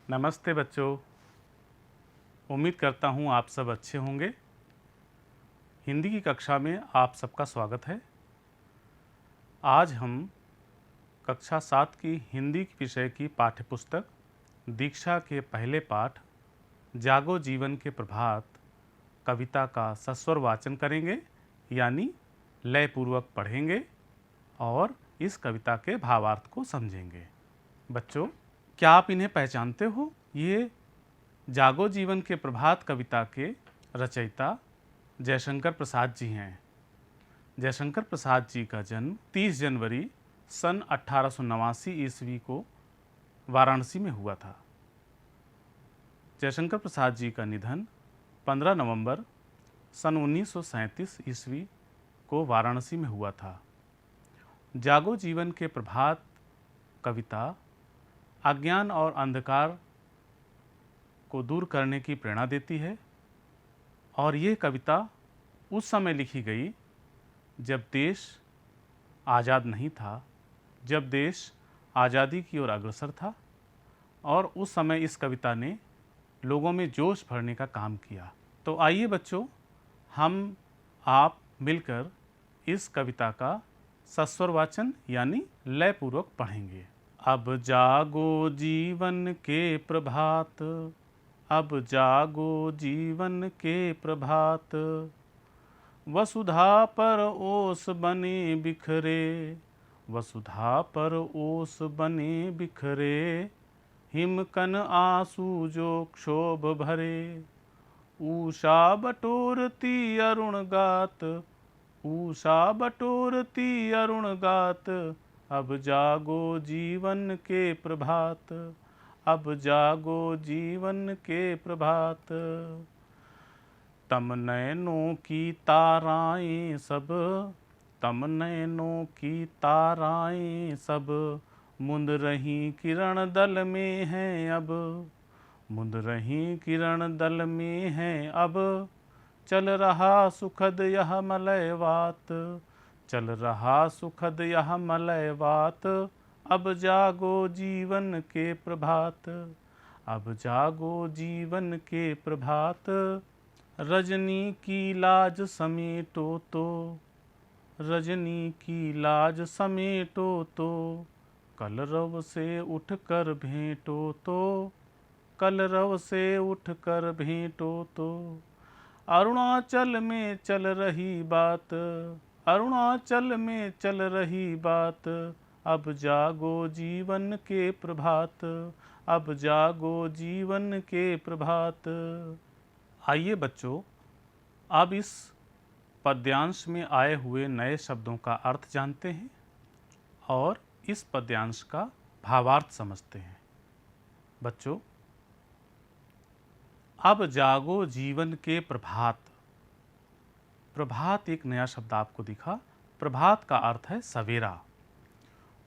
नमस्ते बच्चों। उम्मीद करता हूँ आप सब अच्छे होंगे। हिंदी की कक्षा में आप सबका स्वागत है। आज हम कक्षा 7 की हिंदी विषय की पाठ्यपुस्तक दीक्षा के पहले पाठ जागो जीवन के प्रभात कविता का सस्वर वाचन करेंगे, यानी लयपूर्वक पढ़ेंगे और इस कविता के भावार्थ को समझेंगे। बच्चों, क्या आप इन्हें पहचानते हो? ये जागो जीवन के प्रभात कविता के रचयिता जयशंकर प्रसाद जी हैं। जयशंकर प्रसाद जी का जन्म 30 जनवरी सन 1889 ईस्वी को वाराणसी में हुआ था। जयशंकर प्रसाद जी का निधन 15 नवंबर सन 1937 ईस्वी को वाराणसी में हुआ था। जागो जीवन के प्रभात कविता अज्ञान और अंधकार को दूर करने की प्रेरणा देती है और ये कविता उस समय लिखी गई जब देश आज़ाद नहीं था, जब देश आज़ादी की ओर अग्रसर था और उस समय इस कविता ने लोगों में जोश भरने का काम किया। तो आइए बच्चों, हम आप मिलकर इस कविता का सस्वर वाचन यानी लयपूर्वक पढ़ेंगे। अब जागो जीवन के प्रभात, अब जागो जीवन के प्रभात, वसुधा पर ओस बने बिखरे, वसुधा पर ओस बने बिखरे, हिमकन आंसू जो क्षोभ भरे, उषा बटोरती अरुण गात, उषा बटोरती अरुण गात, अब जागो जीवन के प्रभात, अब जागो जीवन के प्रभात। तम नयनों की ताराएं सब, तम नयनों की ताराएं सब, मुंद रही किरण दल में हैं अब, मुंद रही किरण दल में हैं अब, चल रहा सुखद यह मलयवात, चल रहा सुखद यह मलयवात, अब जागो जीवन के प्रभात, अब जागो जीवन के प्रभात। रजनी की लाज समेटो तो, रजनी की लाज समेटो तो, कलरव से उठकर भेंटो तो, कलरव से उठकर भेंटो तो, अरुणाचल में चल रही बात, अरुणाचल में चल रही बात, अब जागो जीवन के प्रभात, अब जागो जीवन के प्रभात। आइए बच्चों, अब इस पद्यांश में आए हुए नए शब्दों का अर्थ जानते हैं और इस पद्यांश का भावार्थ समझते हैं। बच्चों, अब जागो जीवन के प्रभात। प्रभात एक नया शब्द आपको दिखा। प्रभात का अर्थ है सवेरा।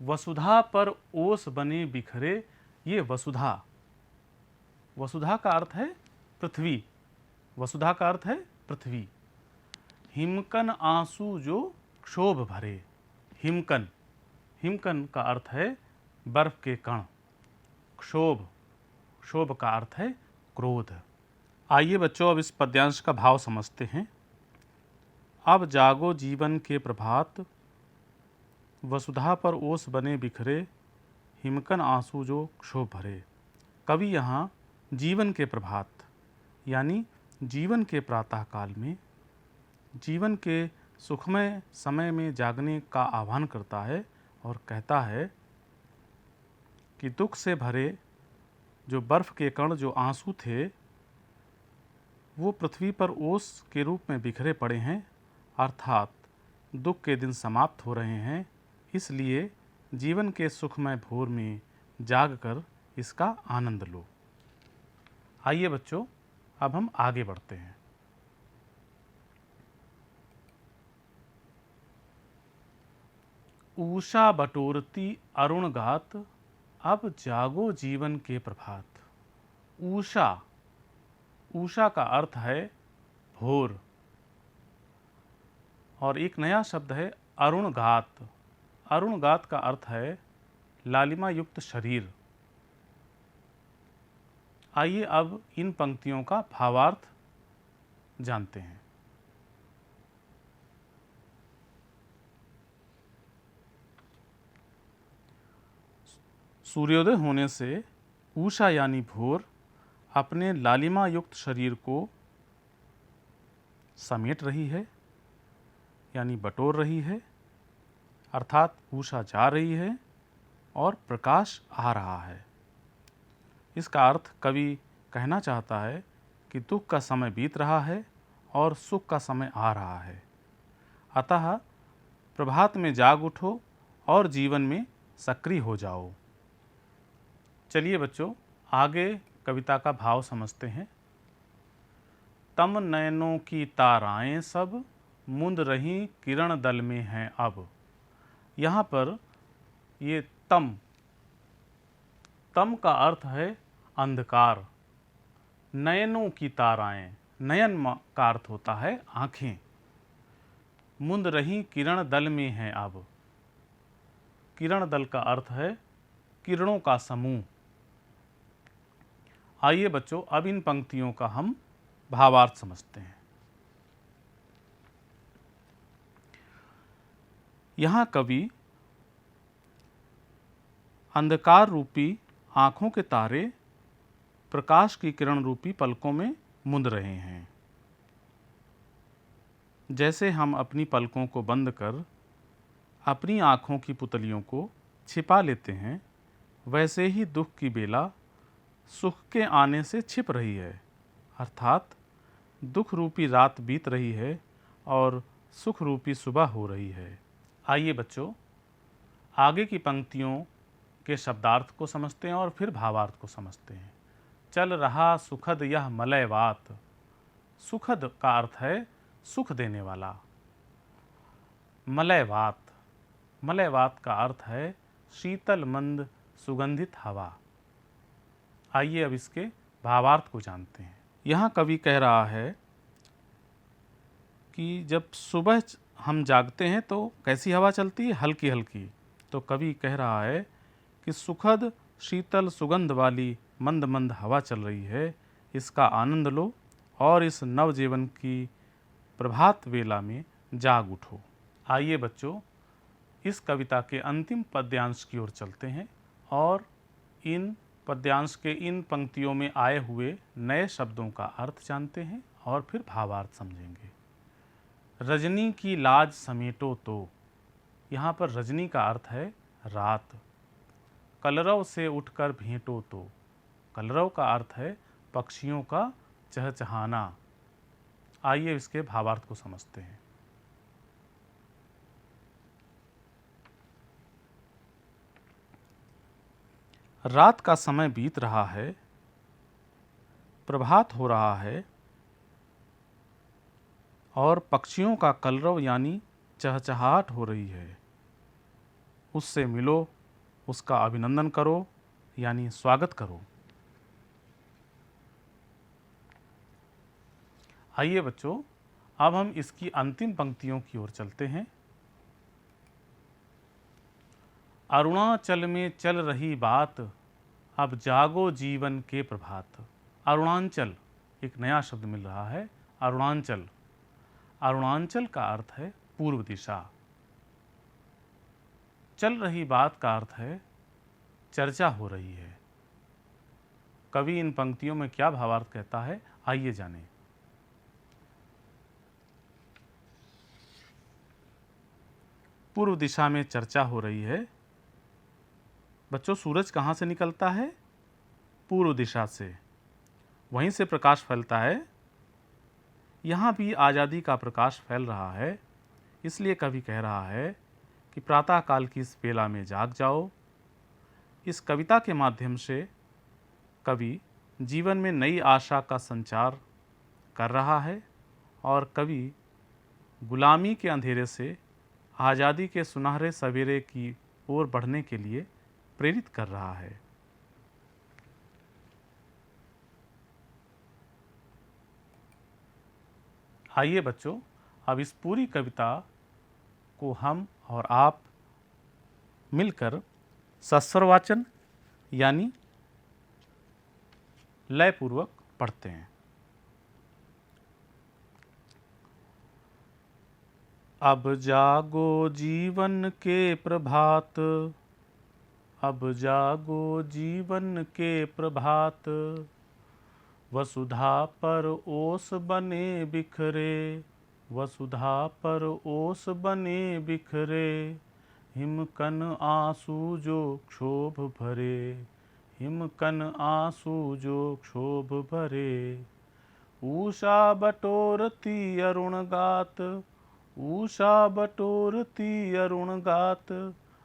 वसुधा पर ओस बने बिखरे, ये वसुधा, वसुधा का अर्थ है पृथ्वी, वसुधा का अर्थ है पृथ्वी। हिमकन आंसू जो क्षोभ भरे, हिमकन, हिमकन का अर्थ है बर्फ के कण। क्षोभ, क्षोभ का अर्थ है क्रोध। आइए बच्चों, अब इस पद्यांश का भाव समझते हैं। अब जागो जीवन के प्रभात, वसुधा पर ओस बने बिखरे, हिमकन आंसू जो क्षोभ भरे। कवि यहाँ जीवन के प्रभात यानी जीवन के प्रातः काल में, जीवन के सुखमय समय में जागने का आह्वान करता है और कहता है कि दुख से भरे जो बर्फ के कण, जो आंसू थे, वो पृथ्वी पर ओस के रूप में बिखरे पड़े हैं, अर्थात दुख के दिन समाप्त हो रहे हैं। इसलिए जीवन के सुखमय भोर में जागकर इसका आनंद लो। आइए बच्चों, अब हम आगे बढ़ते हैं। उषा बटोरती अरुण गात, अब जागो जीवन के प्रभात। उषा, उषा का अर्थ है भोर और एक नया शब्द है अरुण गात। अरुण गात का अर्थ है लालिमा युक्त शरीर। आइए अब इन पंक्तियों का भावार्थ जानते हैं। सूर्योदय होने से उषा यानी भोर अपने लालिमा युक्त शरीर को समेट रही है यानी बटोर रही है, अर्थात उषा जा रही है और प्रकाश आ रहा है। इसका अर्थ कवि कहना चाहता है कि दुख का समय बीत रहा है और सुख का समय आ रहा है। अतः प्रभात में जाग उठो और जीवन में सक्रिय हो जाओ। चलिए बच्चों, आगे कविता का भाव समझते हैं। तम नयनों की ताराएं सब मुंद रही किरण दल में हैं अब। यहाँ पर ये तम का अर्थ है अंधकार। नयनों की ताराएं, नयन का अर्थ होता है आँखें। मुंद रही किरण दल में हैं अब। किरण दल का अर्थ है किरणों का समूह। आइए बच्चों, अब इन पंक्तियों का हम भावार्थ समझते हैं। यहाँ कवि अंधकार रूपी आँखों के तारे प्रकाश की किरण रूपी पलकों में मुंद रहे हैं। जैसे हम अपनी पलकों को बंद कर अपनी आँखों की पुतलियों को छिपा लेते हैं, वैसे ही दुख की बेला सुख के आने से छिप रही है, अर्थात दुख रूपी रात बीत रही है और सुख रूपी सुबह हो रही है। आइए बच्चों, आगे की पंक्तियों के शब्दार्थ को समझते हैं और फिर भावार्थ को समझते हैं। चल रहा सुखद यह मलयवात। सुखद का अर्थ है सुख देने वाला। मलयवात, मलयवात का अर्थ है शीतल मंद सुगंधित हवा। आइए अब इसके भावार्थ को जानते हैं। यहाँ कवि कह रहा है कि जब सुबह हम जागते हैं तो कैसी हवा चलती है? हल्की हल्की। तो कवि कह रहा है कि सुखद शीतल सुगंध वाली मंद मंद हवा चल रही है, इसका आनंद लो और इस नवजीवन की प्रभात वेला में जाग उठो। आइए बच्चों, इस कविता के अंतिम पद्यांश की ओर चलते हैं और इन पद्यांश के इन पंक्तियों में आए हुए नए शब्दों का अर्थ जानते हैं और फिर भावार्थ समझेंगे। रजनी की लाज समेटो तो, यहाँ पर रजनी का अर्थ है रात। कलरव से उठकर भेंटो तो, कलरव का अर्थ है पक्षियों का चहचहाना। आइए इसके भावार्थ को समझते हैं। रात का समय बीत रहा है, प्रभात हो रहा है और पक्षियों का कलरव यानी चहचहाहट हो रही है। उससे मिलो, उसका अभिनंदन करो यानी स्वागत करो। आइए बच्चों, अब हम इसकी अंतिम पंक्तियों की ओर चलते हैं। अरुणाचल में चल रही बात, अब जागो जीवन के प्रभात। अरुणाचल एक नया शब्द मिल रहा है, अरुणाचल। अरुणाचल का अर्थ है पूर्व दिशा। चल रही बात का अर्थ है चर्चा हो रही है। कवि इन पंक्तियों में क्या भावार्थ कहता है, आइए जानें। पूर्व दिशा में चर्चा हो रही है। बच्चों, सूरज कहाँ से निकलता है? पूर्व दिशा से, वहीं से प्रकाश फैलता है। यहाँ भी आज़ादी का प्रकाश फैल रहा है, इसलिए कवि कह रहा है कि प्रातःकाल की इस बेला में जाग जाओ। इस कविता के माध्यम से कवि जीवन में नई आशा का संचार कर रहा है और कवि गुलामी के अंधेरे से आज़ादी के सुनहरे सवेरे की ओर बढ़ने के लिए प्रेरित कर रहा है। आइए बच्चों, अब इस पूरी कविता को हम और आप मिलकर सस्वर वाचन यानी लयपूर्वक पढ़ते हैं। अब जागो जीवन के प्रभात, अब जागो जीवन के प्रभात, वसुधा पर ओस बने बिखरे, वसुधा पर ओस बने बिखरे, हिमकन आंसू जो क्षोभ भरे, हिमकन आंसू जो क्षोभ भरे। उषा बटोरती अरुण गात, उषा बटोरती अरुण गात,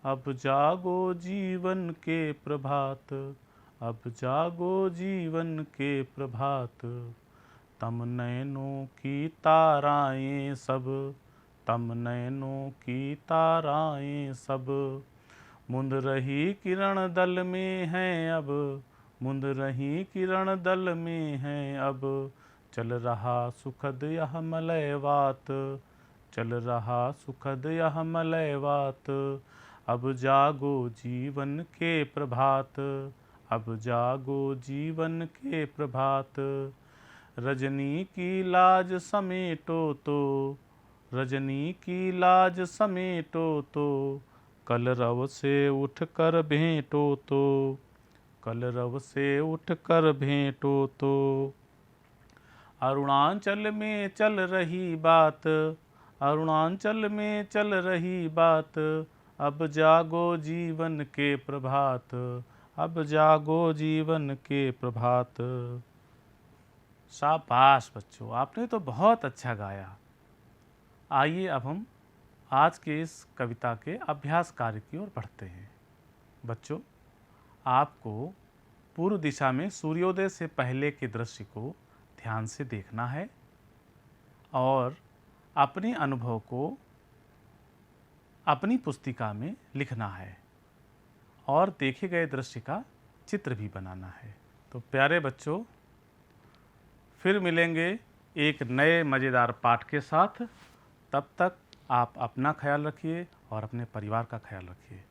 अब जागो जीवन के प्रभात, अब जागो जीवन के प्रभात। तम नयनों की ताराएं सब, तम नयनों की ताराएं सब, मुंद रही किरण दल में हैं अब, मुंद रही किरण दल में हैं अब, चल रहा सुखद यह मलयवात, चल रहा सुखद यह मलयवात। अब जागो जीवन के प्रभात, अब जागो जीवन के प्रभात। रजनी की लाज समेटो तो, रजनी की लाज समेटो तो, कलरव से उठ कर भेंटो तो, कलरव से उठ कर भेंटो तो। अरुणाचल में चल रही बात, अरुणाचल में चल रही बात, अब जागो जीवन के प्रभात, अब जागो जीवन के प्रभात। शाबाश बच्चों, आपने तो बहुत अच्छा गाया। आइए अब हम आज के इस कविता के अभ्यास कार्य की ओर बढ़ते हैं। बच्चों, आपको पूर्व दिशा में सूर्योदय से पहले के दृश्य को ध्यान से देखना है और अपने अनुभव को अपनी पुस्तिका में लिखना है और देखे गए दृश्य का चित्र भी बनाना है। तो प्यारे बच्चों, फिर मिलेंगे एक नए मज़ेदार पाठ के साथ। तब तक आप अपना ख्याल रखिए और अपने परिवार का ख्याल रखिए।